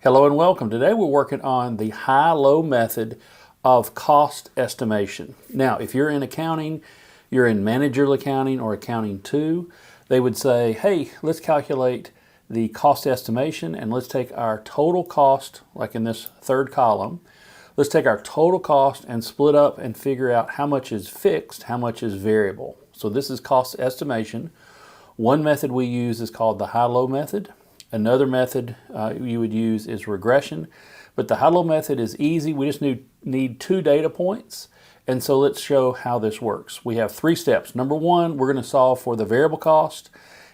Hello and welcome. Today we're working on the high-low method of cost estimation. Now, if you're in accounting, you're in managerial accounting or accounting 2, they would say, hey, let's calculate the cost estimation and let's take our total cost, like in this third column, let's take our total cost and split up and figure out how much is fixed, how much is variable. So this is cost estimation. One method we use is called the high-low method. Another method you would use is regression, but the high-low method is easy. We just need 2 data points, and so let's show how this works. We have 3 steps. Number 1, we're going to solve for the variable cost,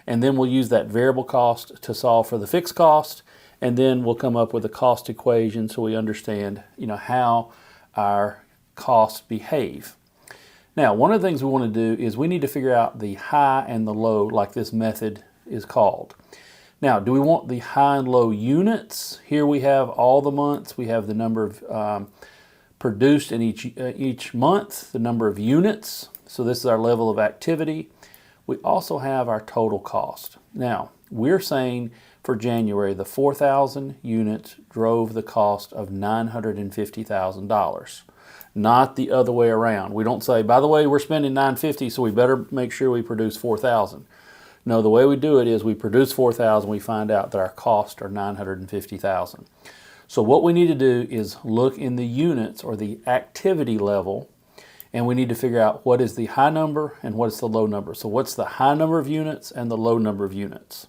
and then we'll use that variable cost to solve for the fixed cost, and then we'll come up with a cost equation so we understand, how our costs behave. Now, one of the things we want to do is we need to figure out the high and the low, like this method is called. Now, do we want the high and low units? Here we have all the months. We have the number of produced in each month, the number of units. So this is our level of activity. We also have our total cost. Now, we're saying for January, the 4,000 units drove the cost of $950,000. Not the other way around. We don't say, by the way, we're spending $950, so we better make sure we produce 4,000. No, the way we do it is we produce 4,000, we find out that our costs are 950,000. So what we need to do is look in the units or the activity level, and we need to figure out what is the high number and what is the low number. So what's the high number of units and the low number of units?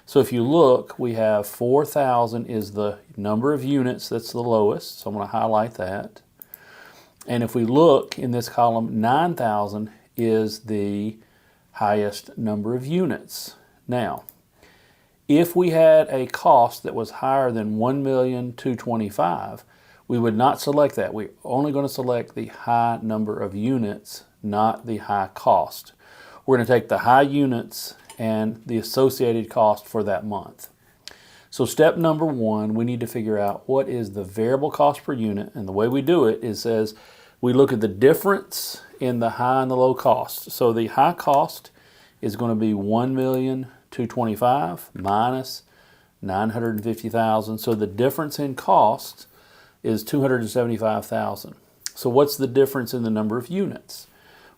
So if you look, we have 4,000 is the number of units, that's the lowest, so I'm going to highlight that. And if we look in this column, 9,000 is the highest number of units. Now, if we had a cost that was higher than $1,225,000, we would not select that. We're only going to select the high number of units, not the high cost. We're going to take the high units and the associated cost for that month. So step number 1, we need to figure out what is the variable cost per unit, and the way we do it is says we look at the difference in the high and the low cost. So the high cost is going to be $1,225,000 minus $950,000. So the difference in cost is $275,000. So what's the difference in the number of units?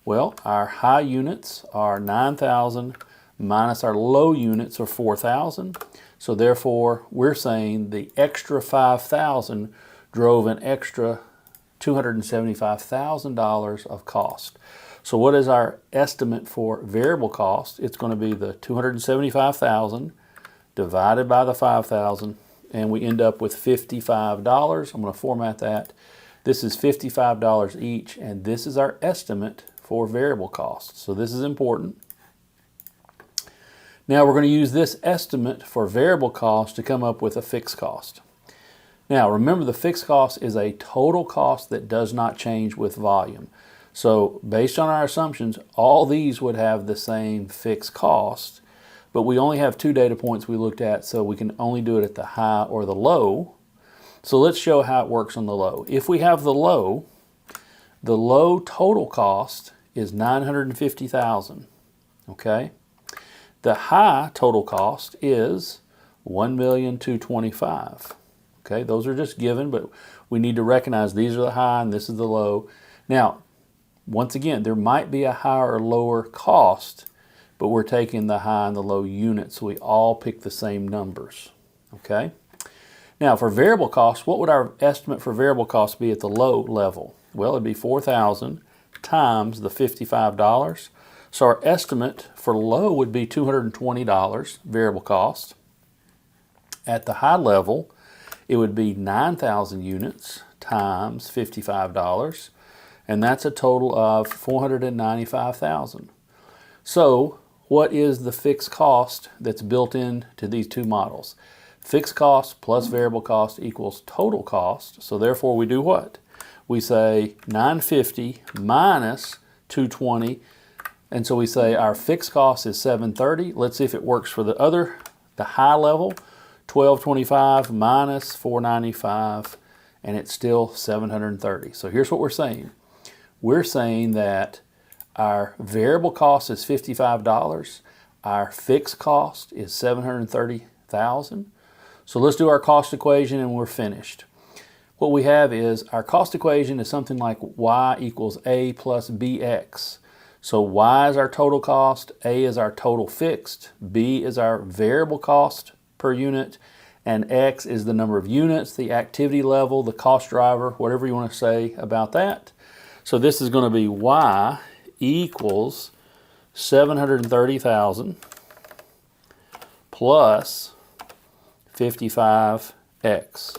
Well, our high units are 9,000 minus our low units are 4,000. So therefore, we're saying the extra 5,000 drove an extra $275,000 of cost. So what is our estimate for variable cost? It's going to be the $275,000 divided by the 5,000, and we end up with $55. I'm going to format that. This is $55 each, and this is our estimate for variable cost. So this is important. Now we're going to use this estimate for variable cost to come up with a fixed cost. Now remember, the fixed cost is a total cost that does not change with volume. So based on our assumptions, all these would have the same fixed cost, but we only have 2 data points we looked at, so we can only do it at the high or the low. So let's show how it works on the low. If we have the low total cost is $950,000, okay? The high total cost is $1,225,000. Okay, those are just given, but we need to recognize these are the high and this is the low. Now, once again, there might be a higher or lower cost, but we're taking the high and the low units, so we all pick the same numbers. Okay? Now, for variable cost, what would our estimate for variable cost be at the low level? Well, it'd be 4,000 times the $55. So our estimate for low would be $220 variable cost. At the high level, it would be 9,000 units times $55, and that's a total of $495,000. So what is the fixed cost that's built into these 2 models? Fixed cost plus variable cost equals total cost, so therefore we do what? We say 950 minus 220, and so we say our fixed cost is 730. Let's see if it works for the high level. 1225 minus 495, and it's still 730. So here's what we're saying. We're saying that our variable cost is $55. Our fixed cost is $730,000. So let's do our cost equation and we're finished. What we have is our cost equation is something like y equals a plus bx. So y is our total cost, a is our total fixed, b is our variable cost per unit, and x is the number of units, the activity level, the cost driver, whatever you want to say about that. So this is going to be y equals 730,000 plus 55x.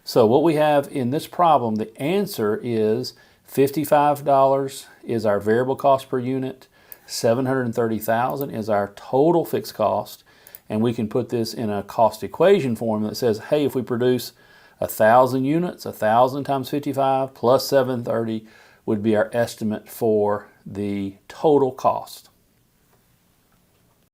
So what we have in this problem, the answer is $55 is our variable cost per unit, 730,000 is our total fixed cost, and we can put this in a cost equation form that says, hey, if we produce 1,000 units, 1,000 times 55 plus 730 would be our estimate for the total cost.